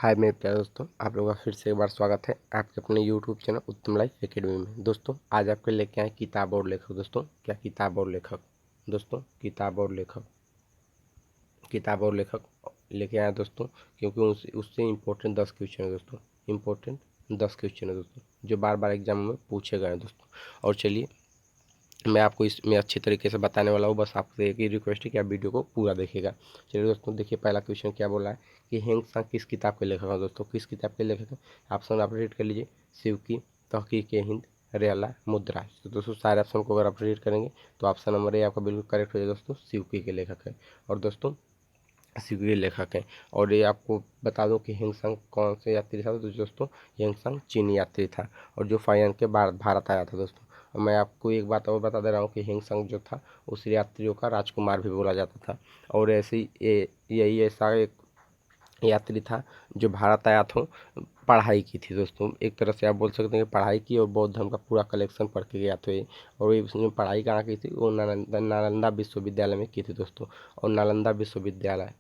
हाय मेरे प्यारे दोस्तों, आप लोगों का फिर से एक बार स्वागत है आपके अपने यूट्यूब चैनल उत्तम लाइफ एकेडमी में। दोस्तों आज आपके लेके आए किताब और लेखक। दोस्तों क्या किताब और लेखक, दोस्तों किताब और लेखक, किताब और लेखक लेके आए दोस्तों, क्योंकि उससे इम्पोर्टेंट 10 क्वेश्चन है दोस्तों, इम्पोर्टेंट 10 क्वेश्चन है दोस्तों, जो बार बार एग्जाम में पूछे गए हैं दोस्तों। और चलिए मैं आपको इसमें अच्छी तरीके से बताने वाला हूँ। बस आपसे एक ही रिक्वेस्ट है कि आप वीडियो को पूरा देखिएगा। चलिए दोस्तों देखिए, पहला क्वेश्चन क्या बोला है कि हेंगत्संग किस किताब के लेखक हैं। दोस्तों किस किताब के लेखक हैं, ऑप्शन आप रीड कर लीजिए। शिवकी, तहकीक हिंद, रेला, मुद्रा। तो दोस्तों सारे ऑप्शन को अगर आप रीड करेंगे तो ऑप्शन नंबर ए आपका बिल्कुल करेक्ट हो जाएगा दोस्तों, शिवकी के लेखक है। और दोस्तों शिवकी के लेखक हैं। और ये आपको बता दूं कि हेंगत्संग कौन से यात्री था। तो दोस्तों हेंगत्संग चीनी यात्री था और जो फाइनल के बाद भारत आया था दोस्तों। और मैं आपको एक बात और बता दे रहा हूँ कि हेंगत्संग जो था उस यात्रियों का राजकुमार भी बोला जाता था। और ऐसे ही यही ऐसा एक यात्री था जो भारत आया था, पढ़ाई की थी दोस्तों। एक तरह से आप बोल सकते हैं कि पढ़ाई की और बौद्ध धर्म का पूरा कलेक्शन पढ़ के गया था ये। और ये उसने पढ़ाई कहाँ की थी, वो नालंदा विश्वविद्यालय में की थी दोस्तों। और नालंदा विश्वविद्यालय,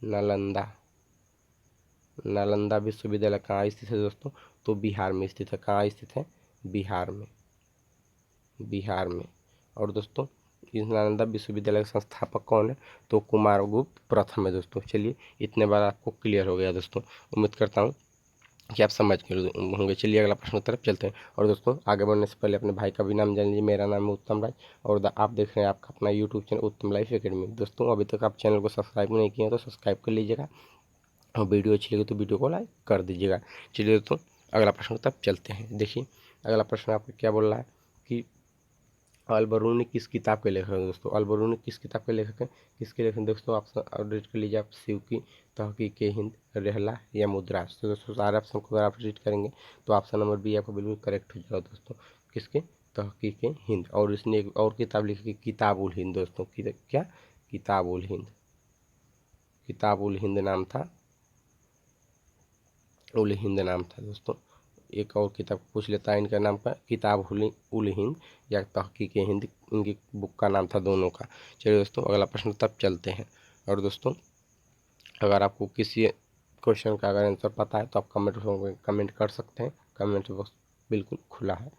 नालंदा नालंदा विश्वविद्यालय कहाँ स्थित है दोस्तों, तो बिहार में स्थित है। कहाँ स्थित है, बिहार में, बिहार में। और दोस्तों इस नालंदा विश्वविद्यालय के संस्थापक कौन है, तो कुमारगुप्त प्रथम है दोस्तों। चलिए इतने बार आपको क्लियर हो गया दोस्तों, उम्मीद करता हूँ कि आप समझ गए होंगे। चलिए अगला प्रश्न की तरफ चलते हैं। और दोस्तों आगे बढ़ने से पहले अपने भाई का भी नाम जान लीजिए। मेरा नाम है उत्तम राय और आप देख रहे हैं आपका अपना यूट्यूब चैनल उत्तम लाइफ एकेडमी। दोस्तों अभी तक आप चैनल को सब्सक्राइब नहीं किए हैं तो सब्सक्राइब कर लीजिएगा और वीडियो अच्छी लगी तो वीडियो को लाइक कर दीजिएगा। चलिए दोस्तों अगला प्रश्न तब चलते हैं। देखिए अगला प्रश्न आपको क्या बोल रहा है कि अल बरूनी किस किताब के लेखक हैं। दोस्तों अल बरूनी किस किताब के लेखक हैं, किसके लेखक हैं दोस्तों, ऑप्शन रीड कर लीजिए आप। शिवकी, तहकीक हिंद, रेहला या मुद्रास। तो दोस्तों सारे ऑप्शन को अगर आप रीड करेंगे तो ऑप्शन नंबर बी आपको बिल्कुल करेक्ट हो जाएगा दोस्तों, किसके, तहकीक हिंद। और इसने एक और किताब लिखी, किताब उल हिंद दोस्तों, क्या, किताब उल हिंद, किताब उल हिंद नाम था, उल हिंद नाम था दोस्तों। एक और किताब पूछ लेता है इनका नाम का, किताब उल हिंद या तहकीक हिंद, इनकी बुक का नाम था दोनों का। चलिए दोस्तों अगला प्रश्न तब चलते हैं। और दोस्तों अगर आपको किसी क्वेश्चन का अगर आंसर पता है तो आप कमेंट कर सकते हैं, कमेंट बॉक्स बिल्कुल खुला है।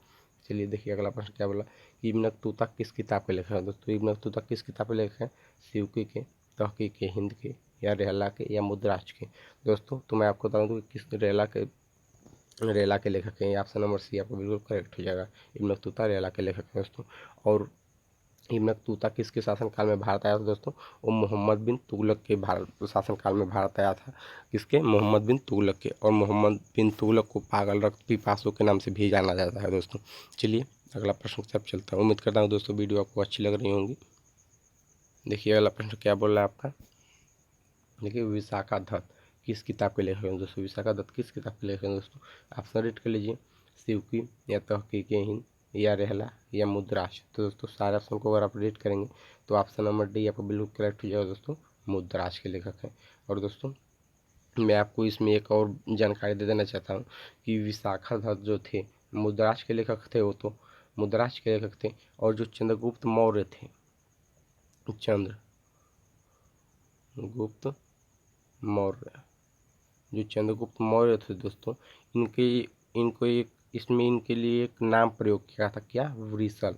चलिए देखिए अगला प्रश्न क्या बोला कि इब्न बतूता किस किताब के लेखक है। दोस्तों इब्न बतूता किस किताब के लेखक है, शिवकी के, तहकीक हिंद के या रेहला के या मुद्राज के। दोस्तों तो मैं आपको बता दूँ कि किस रेला के लेखक हैं। ऑप्शन नंबर सी आपको बिल्कुल करेक्ट हो जाएगा, इब्न बतूता रेला के लेखक हैं दोस्तों। और इब्न बतूता किसके शासनकाल में भारत आया था दोस्तों, वो मोहम्मद बिन तुगलक के भारत शासनकाल में भारत आया था। किसके, मोहम्मद बिन तुगलक के। और मोहम्मद बिन तुगलक को पागल रक्त पिपासु के नाम से भी जाना जाता है दोस्तों। चलिए अगला प्रश्न सब चलता है। उम्मीद करता हूँ दोस्तों वीडियो आपको अच्छी लग रही होंगी। देखिए अगला प्रश्न क्या बोल रहा है आपका, देखिए विशाखा दत्त किस किताब के लेखक हैं दोस्तों, विशाखा दत्त किस किताब के लेखक हैं दोस्तों। ऑप्शन रीड कर लीजिए, शिवकी या तहकीक हिंद या रेहला या मुद्राज। तो दोस्तों सारे ऑप्शन को अगर आप रीड करेंगे तो ऑप्शन नंबर डी आपको बिल्कुल करेक्ट हो जाएगा दोस्तों, मुद्राज के लेखक हैं। और दोस्तों मैं आपको इसमें एक और जानकारी दे देना चाहता हूँ कि विशाखा दत्त जो थे मुद्राज के लेखक थे, वो तो मुद्राज के लेखक थे। और जो चंद्रगुप्त मौर्य थे, चंद्रगुप्त मौर्य, जो चंद्रगुप्त मौर्य थे दोस्तों, इनके इनको एक इसमें इनके लिए एक नाम प्रयोग किया था, क्या, वृषल,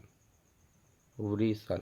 वृषल।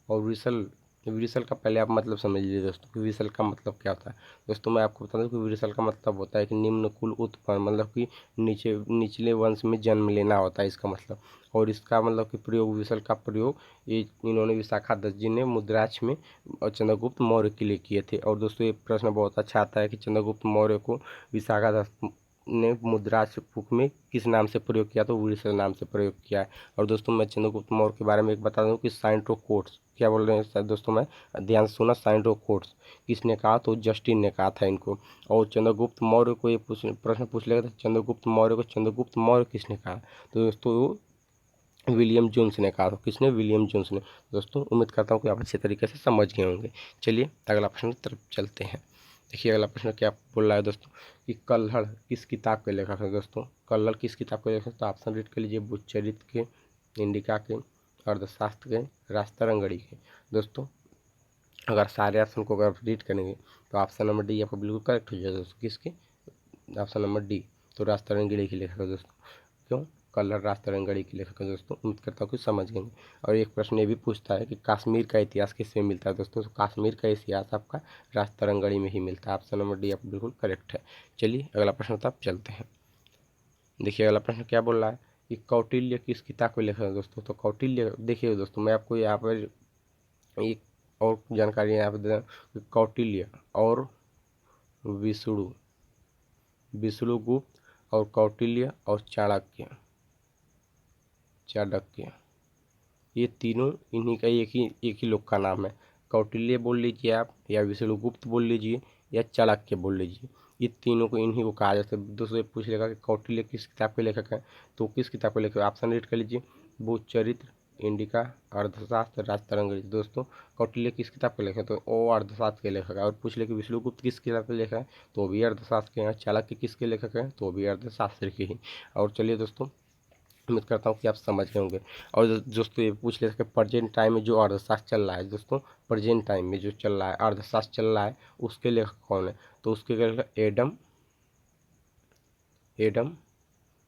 और वृषल, वृषल का पहले आप मतलब समझ लीजिए दोस्तों कि वृषल का मतलब क्या होता है। दोस्तों मैं आपको बता दूं कि वृषल का मतलब होता है कि निम्न कुल उत्पन्न, मतलब कि निचले वंश में जन्म लेना होता है इसका मतलब। और इसका मतलब कि प्रयोग, वृषल का प्रयोग ये इन्होंने विशाखा दत्त जी ने मुद्राज में और चंद्रगुप्त मौर्य के लिए किए थे। और दोस्तों ये प्रश्न बहुत अच्छा आता है कि चंद्रगुप्त मौर्य को विशाखा दत्त ने मुद्राज बुक में किस नाम से प्रयोग किया, तो वृषल नाम से प्रयोग किया है। और दोस्तों मैं चंद्रगुप्त मौर्य के बारे में एक बता दूं कि साइंट्रोकोट्स, क्या बोल रहे हैं दोस्तों, मैं ध्यान से सुना, साइंट्रोकोट्स किसने कहा, तो जस्टिन ने कहा था इनको। और चंद्रगुप्त मौर्य को ये प्रश्न पूछ लेगा, चंद्रगुप्त मौर्य को चंद्रगुप्त मौर्य किसने कहा, तो दोस्तों विलियम जोन्स ने कहा। किसने, विलियम जोन्स ने। दोस्तों उम्मीद करता हूँ कि आप अच्छे तरीके से समझ गए होंगे। चलिए अगला प्रश्न की तरफ चलते हैं। देखिए अगला प्रश्न क्या बोल रहा है दोस्तों कि कल्हड़ किस किताब के लेखक है दोस्तों, कल्हड़ किस किताब के लेखक, तो ऑप्शन रीड कर लीजिए, बुद्धचरित्र के, इंडिका के, अर्थशास्त्र के, राजतरंगड़ी के। दोस्तों अगर सारे ऑप्शन को अगर रीड करेंगे तो ऑप्शन नंबर डी आपका बिल्कुल करेक्ट हो जाएगा दोस्तों। किसके? Option number D. तो रास्ता रंगीले की लेखक है दोस्तों। क्यों? कलर रास्ता रंगीले की लेखक है दोस्तों। उम्मीद करता हूँ कि समझ गए। और एक प्रश्न ये भी पूछता है कि कश्मीर का इतिहास किसमें मिलता है दोस्तों? तो कश्मीर का इतिहास आपका रास्ता रंगड़ी में ही मिलता है। ऑप्शन नंबर डी आपका बिल्कुल करेक्ट है। चलिए अगला प्रश्न तब चलते हैं। देखिए अगला प्रश्न क्या बोल रहा है कि कौटिल्य किस किताब के लेखक है दोस्तों? तो कौटिल्य, देखिए दोस्तों मैं आपको यहाँ पर एक और जानकारी यहाँ पर दे रहा हूँ कि कौटिल्य और विष्णु, विष्णुगुप्त और कौटिल्य और चाणक्य, ये तीनों इन्हीं का एक ही लोग का नाम है। कौटिल्य बोल लीजिए आप, या विष्णुगुप्त बोल लीजिए, या चाणक्य बोल लीजिए, ये तीनों को इन्हीं को कहा जाता है। दूसरे पूछ लेगा कि कौटिल्य किस किताब के लेखक है, तो किस किताब के लेखक? ऑप्शन रीड कर लीजिए, बुद्धचरित्र, इंडिका, अर्थशास्त्र, राजतरंगिणी। दोस्तों कौटिल्य किस किताब के लेखक है? तो वो अर्थशास्त्र के लेखक है। और पूछ ले कि विष्णुगुप्त किस किताब के लेखक है, तो वो भी अर्थशास्त्र के हैं। चाणक्य किसके लेखक हैं, तो वो भी अर्थशास्त्र के ही। और चलिए दोस्तों, उम्मीद करता हूँ कि आप समझ गए होंगे। और दोस्तों ये पूछ ले सके प्रेजेंट टाइम में जो अर्थशास्त्र चल रहा है दोस्तों, प्रेजेंट टाइम में जो चल रहा है अर्थशास्त्र चल रहा है, उसके लेखक कौन है? तो उसके लेखक एडम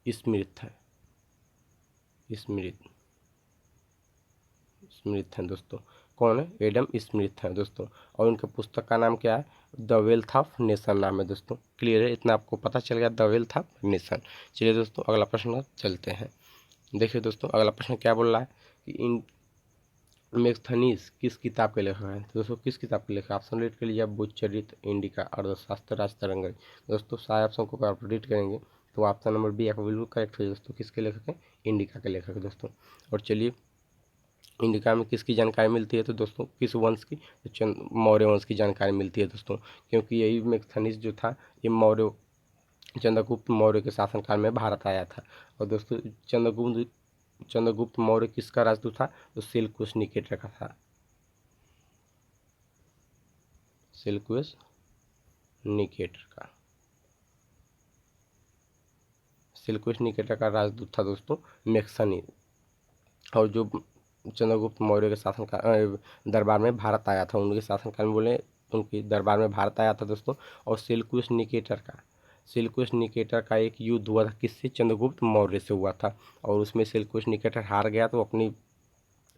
स्मिथ है। स्मिथ हैं दोस्तों। कौन है? एडम स्मिथ हैं दोस्तों। और उनके पुस्तक का नाम क्या है? द वेल्थ ऑफ नेशन नाम है दोस्तों। क्लियर है? इतना आपको पता चल गया, द वेल्थ ऑफ नेशन। चलिए दोस्तों अगला प्रश्न चलते हैं। देखिए दोस्तों अगला प्रश्न क्या बोल रहा है कि इन मेगस्थनीज किस किताब के लेखक हैं? तो दोस्तों किस किताब के लेखक? ऑप्शन रीड कर लीजिए आप, बुद्धचरित्र, इंडिका, अर्थशास्त्र, राजतरंगिणी। दोस्तों सारे ऑप्शन को आप रीड करेंगे तो ऑप्शन नंबर बी आपको बिल्कुल करेक्ट हो दोस्तों। किसके लेखक हैं? इंडिका के लेखक है दोस्तों। और चलिए इंडिका में किसकी जानकारी मिलती है? तो दोस्तों किस वंश की? तो मौर्य वंश की जानकारी मिलती है दोस्तों। क्योंकि यही मेगस्थनीज जो था ये मौर्य, चंद्रगुप्त मौर्य के शासनकाल में भारत आया था। और दोस्तों चंद्रगुप्त मौर्य किसका राजदूत था? तो सेल्यूकस निकेटर का था। सेल्यूकस निकेटर का राजदूत था दोस्तों मेगस्थनी। और जो चंद्रगुप्त मौर्य के शासन का दरबार में भारत आया था, उनके शासनकाल में बोले उनके दरबार में भारत आया था दोस्तों। और सेल्यूकस निकेटर का एक युद्ध हुआ था किससे? चंद्रगुप्त मौर्य से हुआ था। और उसमें सेल्यूकस निकेटर हार गया तो अपनी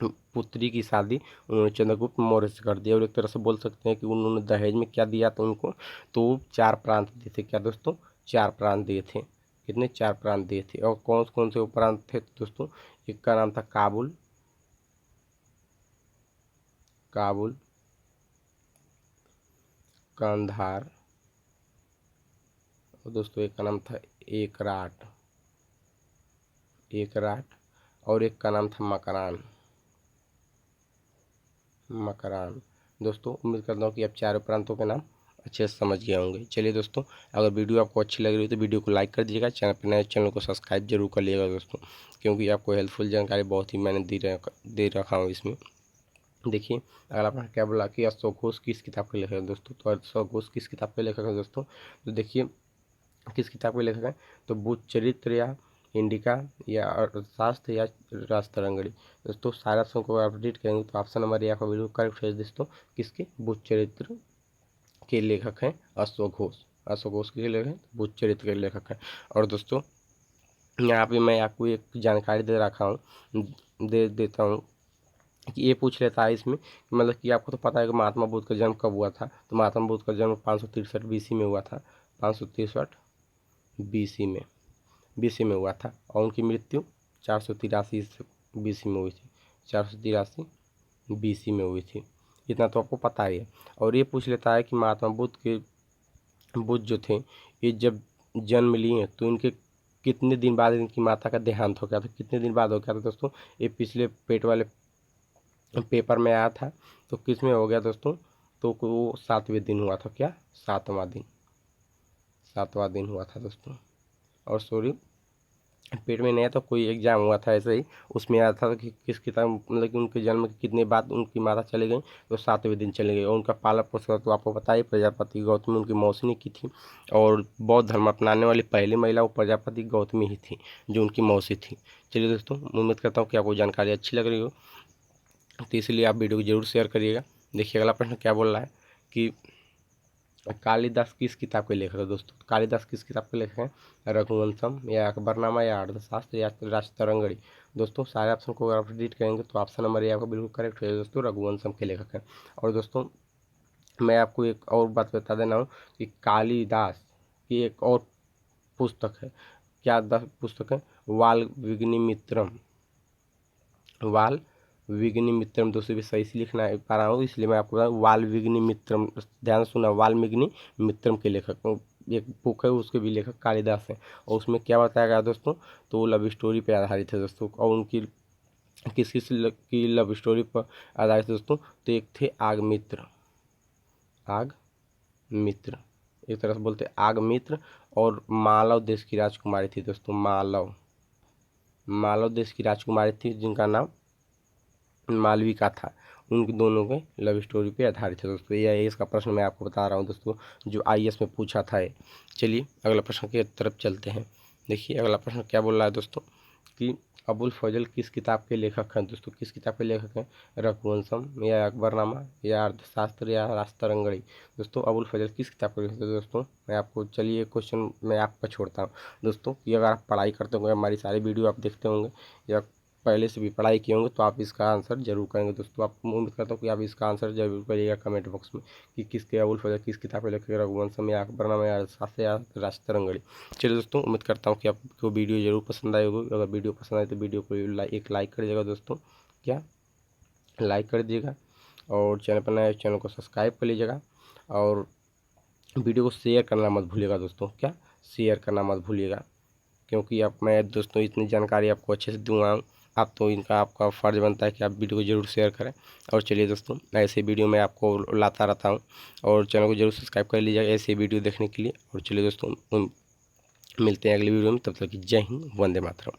पुत्री की शादी उन्होंने चंद्रगुप्त मौर्य से कर दिया। और एक तरह से बोल सकते हैं कि उन्होंने दहेज में क्या दिया था उनको? तो 4 प्रांत दिए थे। क्या दोस्तों? 4 प्रांत दिए थे। कितने? 4 प्रांत दिए थे। और कौन कौन से वो प्रांत थे दोस्तों? एक का नाम था काबुल, कंधार, और दोस्तों एक का नाम था एकराट, और एक का नाम था मकरान। दोस्तों उम्मीद करता हूँ कि आप चारों प्रांतों के नाम अच्छे से समझ गए होंगे। चलिए दोस्तों अगर वीडियो आपको अच्छी लग रही हो तो वीडियो को लाइक कर दीजिएगा, चैनल पर नए चैनल को सब्सक्राइब जरूर कर लीजिएगा दोस्तों, क्योंकि आपको हेल्पफुल जानकारी बहुत ही मैंने दे रखा हूँ इसमें। देखिए अगर आपने क्या बोला कि अशोक घोष किस किताब के लेखक है दोस्तों? तो अशोक घोष किस किताब के लेखक है दोस्तों? तो देखिए किस किताब के लेखक हैं? तो बुद्धचरित्र, या इंडिका, या अर्थशास्त्र, या राजतरंगिणी। दोस्तों सारे ऑप्शन को आप रीड करेंगे तो ऑप्शन नंबर ए आपका बिल्कुल करेक्ट है दोस्तों। किसके? बुद्धचरित्र के लेखक हैं अशोक घोष के लेखक हैं, बुद्धचरित्र के लेखक हैं। और दोस्तों यहाँ पे मैं आपको एक जानकारी दे देता हूँ कि ये पूछ लेता है इसमें कि मतलब कि आपको तो पता है कि महात्मा बुद्ध का जन्म कब हुआ था? तो महात्मा बुद्ध का जन्म 563 BC में हुआ था। 563 BC में हुआ था। और उनकी मृत्यु 483 BC में हुई थी। 483 BC में हुई थी। इतना तो आपको पता ही है। और ये पूछ लेता है कि महात्मा बुद्ध जो थे ये जब जन्म लिए तो इनके कितने दिन बाद इनकी माता का देहांत हो गया था? कितने दिन बाद हो गया था दोस्तों? ये पिछले पेट वाले पेपर में आया था। तो किस में हो गया दोस्तों? तो वो 7वें दिन हुआ था। क्या? 7वां दिन हुआ था दोस्तों। और सॉरी, पेट में नहीं, तो कोई एग्जाम हुआ था ऐसे ही, उसमें आया था कि किस किताब मतलब कि उनके जन्म के कितने बाद उनकी माता चली गई? तो 7वें दिन चली गई। और उनका पालन पोषण तो आपको पता ही, प्रजापति गौतमी उनकी मौसी की थी। और बौद्ध धर्म अपनाने वाली पहली महिला वो प्रजापति गौतमी ही थी, जो उनकी मौसी थी। चलिए दोस्तों उम्मीद करता हूँ कि आपको जानकारी अच्छी लग रही हो, तो इसलिए आप वीडियो को जरूर शेयर करिएगा। देखिए अगला प्रश्न क्या बोल रहा है कि कालिदास किस किताब के लेखक है दोस्तों। कालिदास किस किताब के लेखक हैं? रघुवंशम या अकबरनामा या अर्थशास्त्र या राजतरंगिणी। दोस्तों सारे ऑप्शन को अगर आप रीड करेंगे तो ऑप्शन नंबर ए आपका बिल्कुल करेक्ट है दोस्तों, रघुवंशम के लेखक हैं। और दोस्तों मैं आपको एक और बात बता देना हूँ कि कालिदास की एक और पुस्तक है। क्या पुस्तक है? वाल विग्निमित्रम। वाल विग्निमित्रम दोस्तों भी सही से लिखना पा रहा हूँ, इसलिए मैं आपको बता वाल विग्निमित्रम, ध्यान सुना, वाल्मीकि मित्रम के लेखक एक बुक है, उसके भी लेखक कालिदास हैं। और उसमें क्या बताया गया दोस्तों, तो वो लव स्टोरी पे आधारित है दोस्तों। और उनकी किस किस की लव स्टोरी पर आधारित है दोस्तों, तो एक थे आगमित्र, आग मित्र, एक तरह से बोलते आग मित्र, और मालव देश की राजकुमारी थी दोस्तों, मालव, मालव देश की राजकुमारी थी जिनका नाम मालविका था। उन दोनों के लव स्टोरी पे आधारित है दोस्तों। यह इसका प्रश्न मैं आपको बता रहा हूँ दोस्तों, जो आईएएस में पूछा था। चलिए अगला प्रश्न की तरफ चलते हैं। देखिए अगला प्रश्न क्या बोल रहा है दोस्तों कि अबुल फजल किस किताब के लेखक हैं दोस्तों। किस किताब के लेखक हैं? रघुवंशम या अकबरनामा या अर्थशास्त्र या राजतरंगिणी। दोस्तों अबुल फजल किस किताब के लेखक हैं दोस्तों? मैं आपको, चलिए क्वेश्चन मैं आप पर छोड़ता हूँ दोस्तों कि अगर आप पढ़ाई करते होंगे, हमारी सारी वीडियो आप देखते होंगे या पहले से भी पढ़ाई किए होंगे, तो आप इसका आंसर जरूर करेंगे दोस्तों। आप उम्मीद करता हूँ कि आप इसका आंसर जरूर करिएगा कमेंट बॉक्स में कि किसके अबुल फजल किस किताब के लेखक, रघुवंशम या अकबरनामा या अर्थशास्त्र या राजतरंगिणी। चलिए दोस्तों उम्मीद करता हूँ कि आपको वीडियो जरूर पसंद आई होगी। अगर वीडियो पसंद आए तो वीडियो को एक लाइक कर दीजिएगा दोस्तों, क्या लाइक कर दीजिएगा, और चैनल पर नए चैनल को सब्सक्राइब कर लीजिएगा, और वीडियो को शेयर करना मत भूलिएगा दोस्तों, क्या शेयर करना मत भूलिएगा, क्योंकि आप, मैं दोस्तों इतनी जानकारी आपको अच्छे से दूंगा, आप तो इनका आपका फ़र्ज़ बनता है कि आप वीडियो को जरूर शेयर करें। और चलिए दोस्तों ऐसे वीडियो मैं आपको लाता रहता हूँ, और चैनल को जरूर सब्सक्राइब कर लीजिएगा ऐसे वीडियो देखने के लिए। और चलिए दोस्तों मिलते हैं अगली वीडियो में, तब तक की जय हिंद, वंदे मातरम।